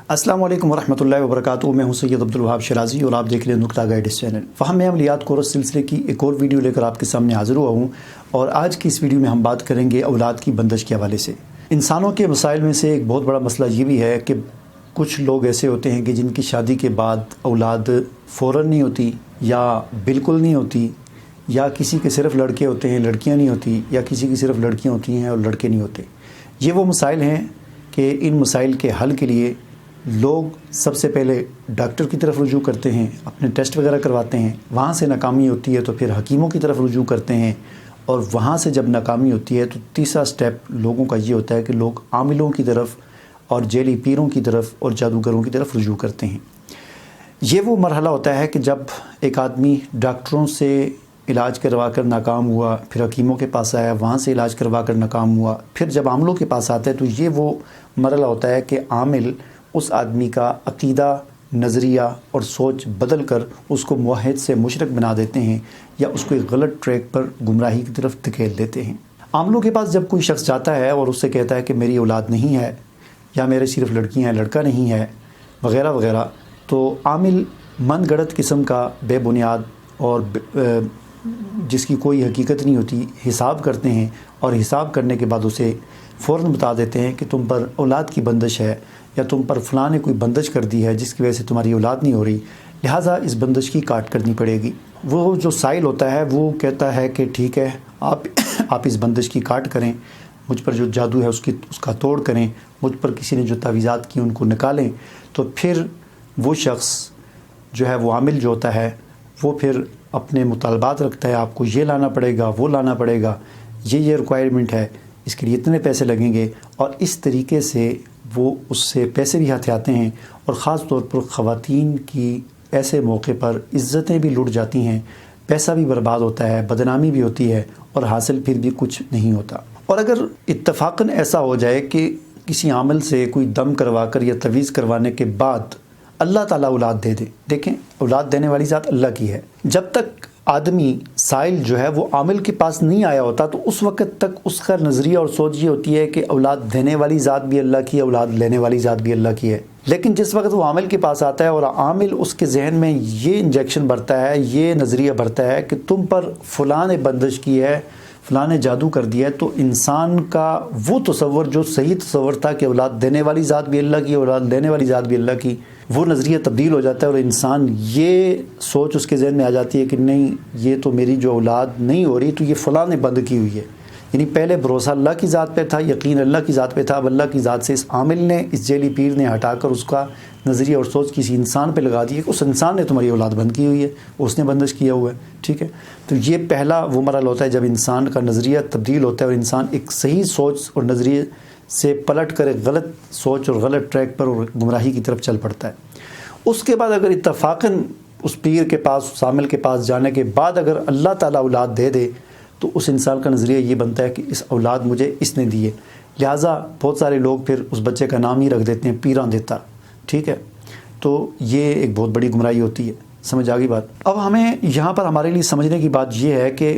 السلام علیکم ورحمۃ اللہ وبرکاتہ۔ میں ہوں سید عبدالوہاب شرازی اور آپ دیکھ رہے ہیں نقطہ گائیڈ چینل۔ فہم عملیات کورس سلسلے کی ایک اور ویڈیو لے کر آپ کے سامنے حاضر ہوا ہوں، اور آج کی اس ویڈیو میں ہم بات کریں گے اولاد کی بندش کے حوالے سے۔ انسانوں کے مسائل میں سے ایک بہت بڑا مسئلہ یہ بھی ہے کہ کچھ لوگ ایسے ہوتے ہیں کہ جن کی شادی کے بعد اولاد فوراً نہیں ہوتی، یا بالکل نہیں ہوتی، یا کسی کے صرف لڑکے ہوتے ہیں لڑکیاں نہیں ہوتی، یا کسی کی صرف لڑکیاں ہوتی ہیں اور لڑکے نہیں ہوتے۔ یہ وہ مسائل ہیں کہ ان مسائل کے حل کے لیے لوگ سب سے پہلے ڈاکٹر کی طرف رجوع کرتے ہیں، اپنے ٹیسٹ وغیرہ کرواتے ہیں، وہاں سے ناکامی ہوتی ہے تو پھر حکیموں کی طرف رجوع کرتے ہیں، اور وہاں سے جب ناکامی ہوتی ہے تو تیسرا سٹیپ لوگوں کا یہ ہوتا ہے کہ لوگ عاملوں کی طرف اور جیلی پیروں کی طرف اور جادوگروں کی طرف رجوع کرتے ہیں۔ یہ وہ مرحلہ ہوتا ہے کہ جب ایک آدمی ڈاکٹروں سے علاج کروا کر ناکام ہوا، پھر حکیموں کے پاس آیا، وہاں سے علاج کروا کر ناکام ہوا، پھر جب عاملوں کے پاس آتا ہے تو یہ وہ مرحلہ ہوتا ہے کہ عامل اس آدمی کا عقیدہ، نظریہ اور سوچ بدل کر اس کو موحد سے مشرک بنا دیتے ہیں، یا اس کو ایک غلط ٹریک پر گمراہی کی طرف دھکیل دیتے ہیں۔ عاملوں کے پاس جب کوئی شخص جاتا ہے اور اس سے کہتا ہے کہ میری اولاد نہیں ہے، یا میرے صرف لڑکیاں ہیں لڑکا نہیں ہے وغیرہ وغیرہ، تو عامل من گڑت قسم کا بے بنیاد اور جس کی کوئی حقیقت نہیں ہوتی حساب کرتے ہیں، اور حساب کرنے کے بعد اسے فوراً بتا دیتے ہیں کہ تم پر اولاد کی بندش ہے، یا تم پر فلاں نے کوئی بندش کر دی ہے جس کی وجہ سے تمہاری اولاد نہیں ہو رہی، لہٰذا اس بندش کی کاٹ کرنی پڑے گی۔ وہ جو سائل ہوتا ہے وہ کہتا ہے کہ ٹھیک ہے، آپ اس بندش کی کاٹ کریں، مجھ پر جو جادو ہے اس کا توڑ کریں، مجھ پر کسی نے جو تعویذات کی ان کو نکالیں۔ تو پھر وہ شخص جو ہے، وہ عامل جو ہوتا ہے، وہ پھر اپنے مطالبات رکھتا ہے، آپ کو یہ لانا پڑے گا، وہ لانا پڑے گا، یہ ریکوائرمنٹ ہے، اس کے لیے اتنے پیسے لگیں گے، اور اس طریقے سے وہ اس سے پیسے بھی ہتھیاتے ہیں، اور خاص طور پر خواتین کی ایسے موقع پر عزتیں بھی لٹ جاتی ہیں، پیسہ بھی برباد ہوتا ہے، بدنامی بھی ہوتی ہے، اور حاصل پھر بھی کچھ نہیں ہوتا۔ اور اگر اتفاقاً ایسا ہو جائے کہ کسی عامل سے کوئی دم کروا کر یا تویز کروانے کے بعد اللہ تعالیٰ اولاد دے دے، دیکھیں اولاد دینے والی ذات اللہ کی ہے، جب تک آدمی سائل جو ہے وہ عامل کے پاس نہیں آیا ہوتا تو اس وقت تک اس کا نظریہ اور سوچ یہ ہوتی ہے کہ اولاد دینے والی ذات بھی اللہ کی ہے، اولاد لینے والی ذات بھی اللہ کی ہے۔ لیکن جس وقت وہ عامل کے پاس آتا ہے اور عامل اس کے ذہن میں یہ انجیکشن بھرتا ہے، یہ نظریہ بھرتا ہے کہ تم پر فلاں نے بندش کی ہے، فلاں نے جادو کر دیا ہے، تو انسان کا وہ تصور جو صحیح تصور تھا کہ اولاد دینے والی ذات بھی اللہ کی، اولاد لینے والی ذات بھی اللہ کی، وہ نظریہ تبدیل ہو جاتا ہے، اور انسان یہ سوچ اس کے ذہن میں آ جاتی ہے کہ نہیں، یہ تو میری جو اولاد نہیں ہو رہی تو یہ فلاں نے بند کی ہوئی ہے۔ یعنی پہلے بھروسہ اللہ کی ذات پہ تھا، یقین اللہ کی ذات پہ تھا، اب اللہ کی ذات سے اس عامل نے، اس جیلی پیر نے ہٹا کر اس کا نظریہ اور سوچ کسی انسان پہ لگا دی ہے کہ اس انسان نے تمہاری اولاد بند کی ہوئی ہے، اس نے بندش کیا ہوا ہے، ٹھیک ہے۔ تو یہ پہلا وہ مرحلہ ہوتا ہے جب انسان کا نظریہ تبدیل ہوتا ہے، اور انسان ایک صحیح سوچ اور نظریے سے پلٹ کر ایک غلط سوچ اور غلط ٹریک پر اور گمراہی کی طرف چل پڑتا ہے۔ اس کے بعد اگر اتفاقاً اس پیر کے پاس، اس عامل کے پاس جانے کے بعد اگر اللہ تعالیٰ اولاد دے دے تو اس انسان کا نظریہ یہ بنتا ہے کہ اس اولاد مجھے اس نے دی ہے، لہٰذا بہت سارے لوگ پھر اس بچے کا نام ہی رکھ دیتے ہیں پیراں دیتا، ٹھیک ہے۔ تو یہ ایک بہت بڑی گمراہی ہوتی ہے، سمجھ آ گئی بات۔ اب ہمیں یہاں پر ہمارے لیے سمجھنے کی بات یہ ہے کہ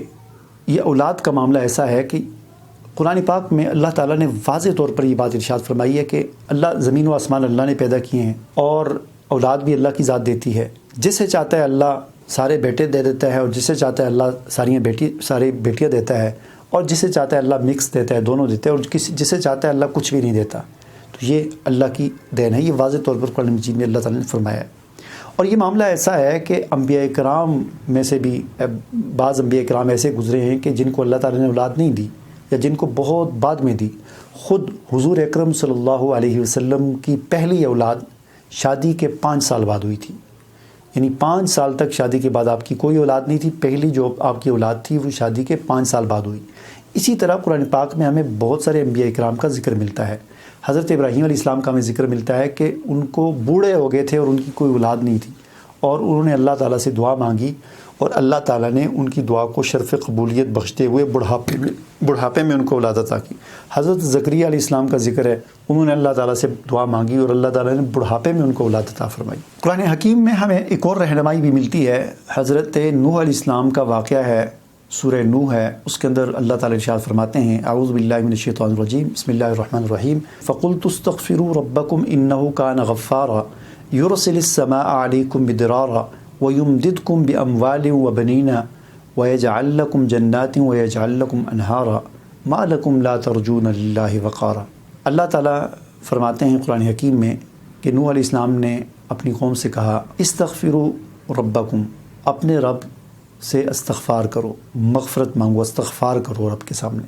یہ اولاد کا معاملہ ایسا ہے کہ قرآن پاک میں اللہ تعالیٰ نے واضح طور پر یہ بات ارشاد فرمائی ہے کہ اللہ، زمین و آسمان اللہ نے پیدا کیے ہیں، اور اولاد بھی اللہ کی ذات دیتی ہے، جسے چاہتا ہے اللہ سارے بیٹے دے دیتا ہے، اور جسے چاہتا ہے اللہ ساری بیٹیاں دیتا ہے، اور جسے چاہتا ہے اللہ مکس دیتا ہے، دونوں دیتا ہے، اور جسے چاہتا ہے اللہ کچھ بھی نہیں دیتا۔ تو یہ اللہ کی دین ہے، یہ واضح طور پر قرآن مجید میں اللہ تعالیٰ نے فرمایا ہے۔ اور یہ معاملہ ایسا ہے کہ انبیاء کرام میں سے بھی بعض انبیاء کرام ایسے گزرے ہیں کہ جن کو اللہ تعالیٰ نے اولاد نہیں دی، یا جن کو بہت بعد میں دی۔ خود حضور اکرم صلی اللہ علیہ وسلم کی پہلی اولاد شادی کے 5 سال بعد ہوئی تھی، یعنی 5 سال تک شادی کے بعد آپ کی کوئی اولاد نہیں تھی، پہلی جو آپ کی اولاد تھی وہ شادی کے 5 سال بعد ہوئی۔ اسی طرح قرآن پاک میں ہمیں بہت سارے انبیاء کرام کا ذکر ملتا ہے۔ حضرت ابراہیم علیہ السلام کا ہمیں ذکر ملتا ہے کہ ان کو بوڑھے ہو گئے تھے اور ان کی کوئی اولاد نہیں تھی، اور انہوں نے اللہ تعالیٰ سے دعا مانگی، اور اللہ تعالیٰ نے ان کی دعا کو شرف قبولیت بخشتے ہوئے بڑھاپے میں ان کو اولاد عطا کی۔ حضرت زکریا علیہ السلام کا ذکر ہے، انہوں نے اللہ تعالیٰ سے دعا مانگی اور اللہ تعالیٰ نے بڑھاپے میں ان کو اولاد عطا فرمائی۔ قرآن حکیم میں ہمیں ایک اور رہنمائی بھی ملتی ہے۔ حضرت نوح علیہ السلام کا واقعہ ہے سورہ نوح ہے، اس کے اندر اللہ تعالیٰ ارشاد فرماتے ہیں اعوذ باللہ من الشیطان الرجیم بسم اللہ الرحمن الرحیم فقلت استغفروا ربکم انہ کان غفارا یرسل السماء علیکم مدرارا ویمددکم باموال وبنین ویجعل لکم جنات ویجعل لکم انہارا ما لکم لا ترجون للہ وقارا۔ اللہ تعالیٰ فرماتے ہیں قرآن حکیم میں کہ نوح علیہ السلام نے اپنی قوم سے کہا استغفروا ربکم، اپنے رب سے استغفار کرو، مغفرت مانگو، استغفار کرو رب کے سامنے۔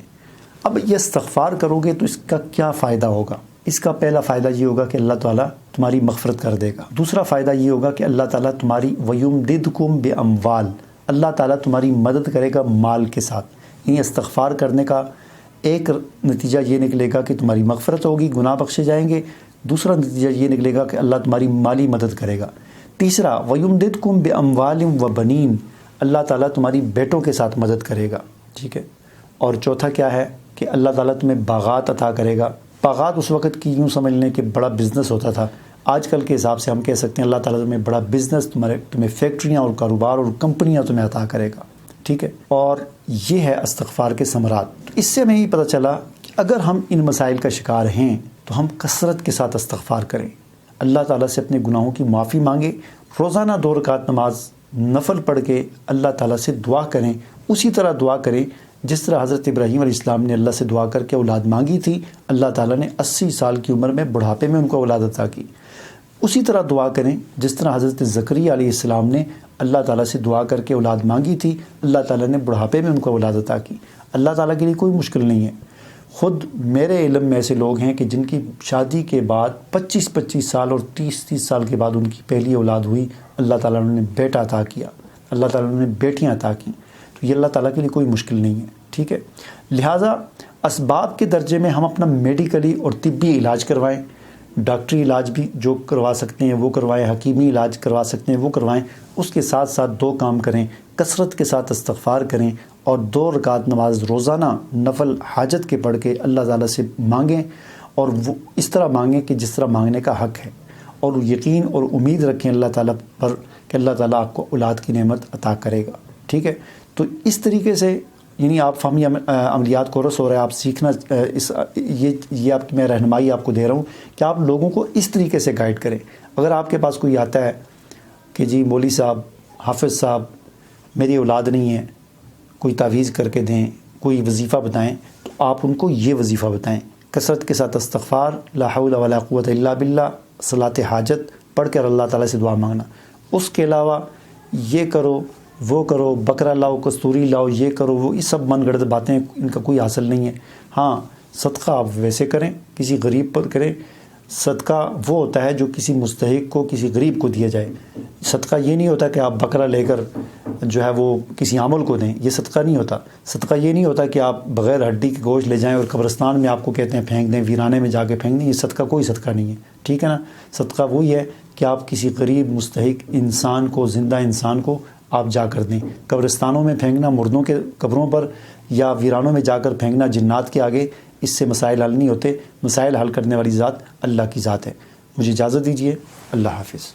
اب یہ استغفار کرو گے تو اس کا کیا فائدہ ہوگا؟ اس کا پہلا فائدہ یہ ہوگا کہ اللہ تعالیٰ تمہاری مغفرت کر دے گا۔ دوسرا فائدہ یہ ہوگا کہ اللہ تعالیٰ تمہاری وَيُمْدِدْكُمْ بِأَمْوَالٍ، اللہ تعالیٰ تمہاری مدد کرے گا مال کے ساتھ۔ یعنی استغفار کرنے کا ایک نتیجہ یہ نکلے گا کہ تمہاری مغفرت ہوگی، گناہ بخشے جائیں گے۔ دوسرا نتیجہ یہ نکلے گا کہ اللہ تمہاری مالی مدد کرے گا۔ تیسرا وَيُمْدِدْكُمْ بِأَمْوَالٍ وَبَنِينَ، اللہ تعالیٰ تمہاری بیٹوں کے ساتھ مدد کرے گا، ٹھیک ہے۔ اور چوتھا کیا ہے کہ اللہ تعالیٰ تمہیں باغات عطا کرے گا۔ باغات اس وقت کی یوں سمجھ لیں کہ بڑا بزنس ہوتا تھا، آج کل کے حساب سے ہم کہہ سکتے ہیں اللہ تعالیٰ تمہیں بڑا بزنس، تمہیں فیکٹریاں اور کاروبار اور کمپنیاں تمہیں عطا کرے گا، ٹھیک ہے۔ اور یہ ہے استغفار کے ثمرات۔ اس سے ہمیں یہ پتہ چلا کہ اگر ہم ان مسائل کا شکار ہیں تو ہم کثرت کے ساتھ استغفار کریں، اللہ تعالیٰ سے اپنے گناہوں کی معافی مانگیں، روزانہ 2 رکعت نماز نفل پڑھ کے اللہ تعالیٰ سے دعا کریں، اسی طرح دعا کریں جس طرح حضرت ابراہیم علیہ السلام نے اللہ سے دعا کر کے اولاد مانگی تھی، اللہ تعالیٰ نے 80 سال کی عمر میں بڑھاپے میں ان کو اولاد عطا کی۔ اسی طرح دعا کریں جس طرح حضرت زکریا علیہ السلام نے اللہ تعالیٰ سے دعا کر کے اولاد مانگی تھی، اللہ تعالیٰ نے بڑھاپے میں ان کو اولاد عطا کی۔ اللہ تعالیٰ کے لیے کوئی مشکل نہیں ہے۔ خود میرے علم میں ایسے لوگ ہیں کہ جن کی شادی کے بعد 25 سال اور 30 سال کے بعد ان کی پہلی اولاد ہوئی، اللہ تعالیٰ نے بیٹا عطا کیا، اللہ تعالیٰ نے بیٹیاں عطا کیں، تو یہ اللہ تعالیٰ کے لیے کوئی مشکل نہیں ہے، ٹھیک ہے۔ لہٰذا اسباب کے درجے میں ہم اپنا میڈیکلی اور طبی علاج کروائیں، ڈاکٹری علاج بھی جو کروا سکتے ہیں وہ کروائیں، حکیمی علاج کروا سکتے ہیں وہ کروائیں، اس کے ساتھ ساتھ 2 کام کریں، کثرت کے ساتھ استغفار کریں اور 2 رکعت نماز روزانہ نفل حاجت کے پڑھ کے اللہ تعالیٰ سے مانگیں، اور وہ اس طرح مانگیں کہ جس طرح مانگنے کا حق ہے، اور یقین اور امید رکھیں اللہ تعالیٰ پر کہ اللہ تعالیٰ آپ کو اولاد کی نعمت عطا کرے گا، ٹھیک ہے۔ تو اس طریقے سے یعنی آپ فہمی عملیات کورس ہو رہا ہے، آپ سیکھنا، یہ آپ کی میں رہنمائی آپ کو دے رہا ہوں کہ آپ لوگوں کو اس طریقے سے گائیڈ کریں۔ اگر آپ کے پاس کوئی آتا ہے کہ جی مولوی صاحب، حافظ صاحب، میری اولاد نہیں ہے، کوئی تعویذ کر کے دیں، کوئی وظیفہ بتائیں، تو آپ ان کو یہ وظیفہ بتائیں، کثرت کے ساتھ استغفار، لا حول ولا قوت الا باللہ، صلاۃ حاجت پڑھ کر اللہ تعالیٰ سے دعا مانگنا۔ اس کے علاوہ یہ کرو، وہ کرو، بکرا لاؤ، کستوری لاؤ، یہ کرو، وہ یہ سب من گھڑت باتیں، ان کا کوئی حاصل نہیں ہے۔ ہاں صدقہ آپ ویسے کریں، کسی غریب پر کریں۔ صدقہ وہ ہوتا ہے جو کسی مستحق کو، کسی غریب کو دیا جائے۔ صدقہ یہ نہیں ہوتا کہ آپ بکرا لے کر جو ہے وہ کسی عامل کو دیں، یہ صدقہ نہیں ہوتا۔ صدقہ یہ نہیں ہوتا کہ آپ بغیر ہڈی کے گوشت لے جائیں اور قبرستان میں آپ کو کہتے ہیں پھینک دیں، ویرانے میں جا کے پھینک دیں، یہ صدقہ کوئی صدقہ نہیں ہے، ٹھیک ہے نا۔ صدقہ وہی ہے کہ آپ کسی غریب مستحق انسان کو، زندہ انسان کو آپ جا کر دیں۔ قبرستانوں میں پھینکنا، مردوں کے قبروں پر یا ویرانوں میں جا کر پھینکنا جنات کے آگے، اس سے مسائل حل نہیں ہوتے۔ مسائل حل کرنے والی ذات اللہ کی ذات ہے۔ مجھے اجازت دیجیے، اللہ حافظ۔